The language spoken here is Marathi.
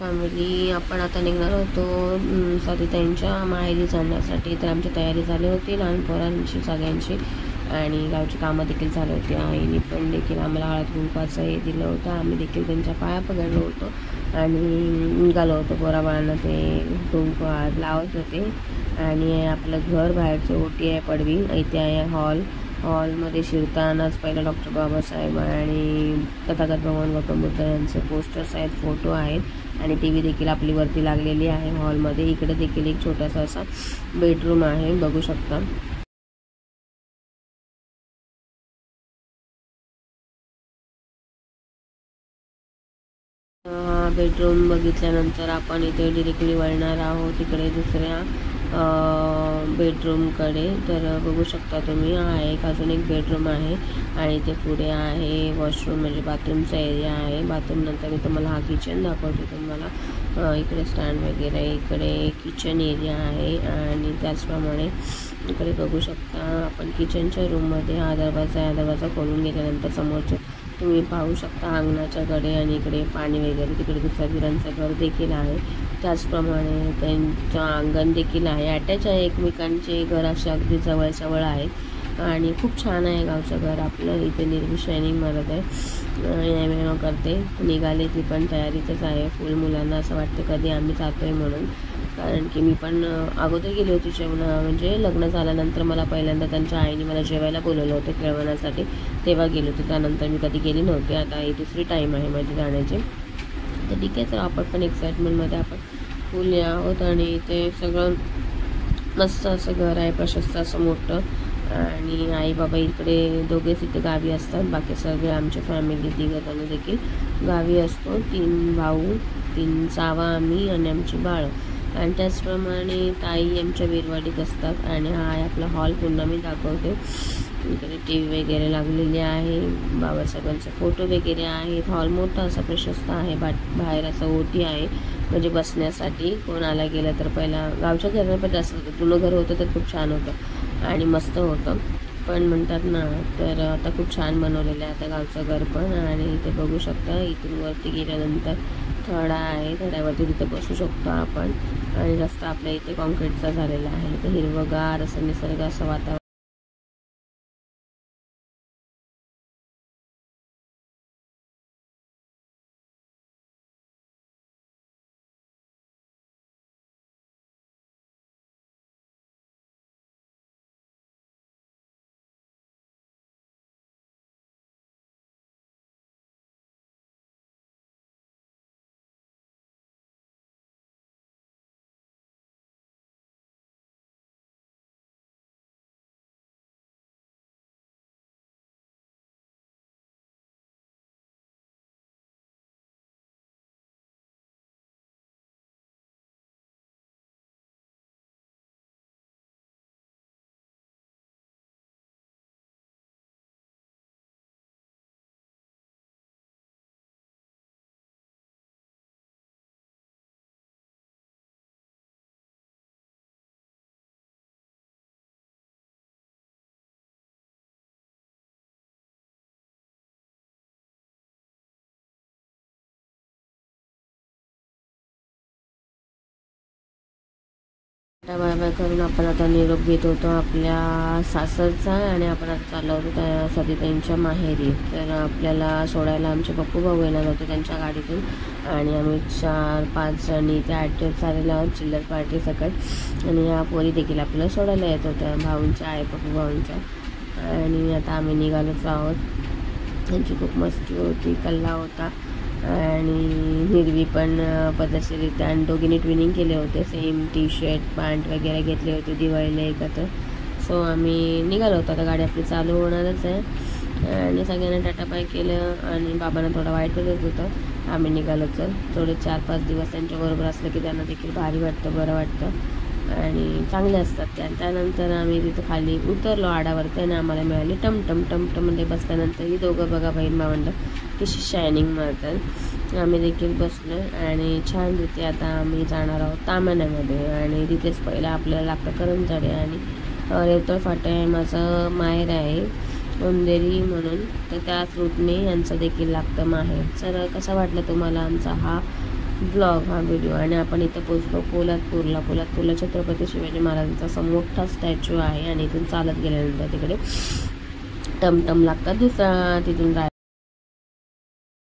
फॅमिली आपण आता निघणार होतो स्वातीताईंच्या माहेरी जाण्यासाठी. तर आमची तयारी झाली होती लहान पोरांची सगळ्यांची, आणि गावची कामं देखील चालू होती. आईने पण देखील आम्हाला हळद कुंकवाचं हे दिलं होतं. आम्ही देखील त्यांच्या पाया पकडलो होतो आणि निघालो होतो. पोराबाळांना ते कुंकू लावत होते. आणि आपलं घर बाहेरचं ओटी आहे पडवी, इथे आहे हॉलमध्ये शिरतानाच पहिला डॉक्टर बाबासाहेब आणि तथागत भगवान गौतम बुद्ध यांचे पोस्टर्स आहेत, फोटो आहेत, आणि टी व्ही देखील आपली वरती लागलेली आहे हॉलमध्ये. इकडे देखील एक छोटासा असा बेडरूम आहे, बघू शकता. बेडरूम बघितल्यानंतर आपण इथे डिरेक्टली वळणार आहोत इकडे दुसऱ्या बेडरूमकडे. तर बघू शकता तुम्ही, हा एक अजून एक बेडरूम आहे आणि ते पुढे आहे वॉशरूम, म्हणजे बाथरूमचा एरिया आहे. बाथरूम नंतर मी तुम्हाला हा किचन दाखवते तुम्हाला. इकडे स्टँड वगैरे, इकडे किचन एरिया आहे आणि त्याचप्रमाणे इकडे बघू शकता आपण किचनच्या रूममध्ये हा दरवाजा खोलून गेल्यानंतर समोरचे तुम्ही पाहू शकता अंगणाच्या कडे, आणि इकडे पाणी वगैरे, तिकडे दुसऱ्या वीरांचं घर देखील आहे. त्याचप्रमाणे त्यांचं अंगण देखील आहे. अटॅच आहे, एकमेकांचे घर असे अगदी जवळ आहेत आणि खूप छान आहे गावचं घर आपलं. इथे निर्वी शायनिंग मारत आहे, करते निघाले, ती पण तयारीतच आहे. फुल मुलांना असं वाटतं कधी आम्ही जातो आहे म्हणून, कारण की मी पण अगोदर गेली होती म्हणजे लग्न झाल्यानंतर मला पहिल्यांदा त्यांच्या आईने मला जेवायला बोलवलं होतं खेळवण्यासाठी, तेव्हा गेली होती. त्यानंतर मी कधी गेली नव्हती. आता ही दुसरी टाईम आहे माझी जाण्याची. तर ठीक आहे, तर आपण पण एक्साइटमेंटमध्ये आपण फुल आहोत. आणि ते सगळं मस्त असं घर आहे, प्रशस्त असं मोठं. आणि आई बाबा इकडे दोघेच इथे गावी असतात, बाकी सगळे आमची फॅमिली तिघं देखील गावी असतो. 3 भाऊ, 3 जावा आम्ही आणि आमची बाळ. आणि त्याचप्रमाणे ताई आमच्या वीरवाडीत असतात. आणि हा आहे आपला हॉल, पुन्हा मी दाखवते. इकडे टी व्ही वगैरे लागलेली आहे, बाबासाहेबांचे फोटो वगैरे आहेत. हॉल मोठा असा प्रशस्त आहे, बाहेर असं ओटी आहे म्हणजे बसण्यासाठी. कोण आला गेलं तर पहिला गावच्या घरानं पण जास्त होतं, जुनं घर होतं तर खूप छान होतं आणि मस्त होतं पण म्हणतात ना. तर आता खूप छान बनवलेलं आहे आता गावचं घर पण. आणि इथे बघू शकता, इथून वरती गेल्यानंतर थडा आहे, थड्यावरती तिथे बसू शकतो आपण. आणि रस्ता आपल्या इथे कॉन्क्रीटचा झालेला आहे. इथे हिरवगार असं निसर्ग असं वातावरण. बाय करून आपण आता निरोप घेत होतो आपल्या सासरचा. आणि आपण आता चाललो होतो त्या सतीताईंच्या माहेरी. तर आपल्याला सोडायला आमचे पप्पू भाऊ येणार होते त्यांच्या गाडीतून. आणि आम्ही 4-5 जणी त्या ॲक्टिव्ह चाललेलो आहोत चिल्लर पार्टी सकट. आणि या पोरी देखील आपल्याला सोडायला येत होत्या, भाऊंच्या आहे, पप्पू भाऊंच्या. आणि आता आम्ही निघालोच आहोत. त्यांची खूप मस्ती होती, कल्ला होता. आणि हिरवी पण पद्धतशीरित्या, आणि दोघींनी ट्विनिंग केले होते, सेम टी शर्ट पॅन्ट वगैरे घेतले होते दिवाळीला एकत्र. सो आम्ही निघालो होतो. आता गाडी आपली चालू होणारच आहे. आणि सगळ्यांना टाटा बाय केलं आणि बाबांना थोडं वाईट होत होतं. आम्ही निघालो तर थोडे 4-5 दिवस त्यांच्याबरोबर असलं की त्यांना देखील भारी वाटतं, बरं वाटतं आणि चांगले असतात त्या. त्यानंतर आम्ही तिथं खाली उतरलो आडावरती आणि आम्हाला मिळाली टमटममध्ये बसल्यानंतर ही दोघं बघा बहीण भावंड कशी शायनिंग मारतात. आम्ही देखील बसलो आणि छान तिथे आता आम्ही जाणार आहोत ताम्याण्यामध्ये. आणि तिथेच पहिलं आपल्याला लागतं करंजाडे आणि रेवतळ फाटा आहे माझं माहेर आहे उंदेरी म्हणून, तर त्याच रूटने यांचं देखील लागतं माहेर. तर कसा वाटलं तुम्हाला आमचा हा ब्लॉग हा व्हिडिओ. आणि आपण इथं पोचलो पोलादपूरला. पोलादपूरला छत्रपती शिवाजी महाराजांचा असा मोठा स्टॅच्यू आहे आणि इथून चालत गेल्यानंतर तिकडे टमटम लागतात तिथून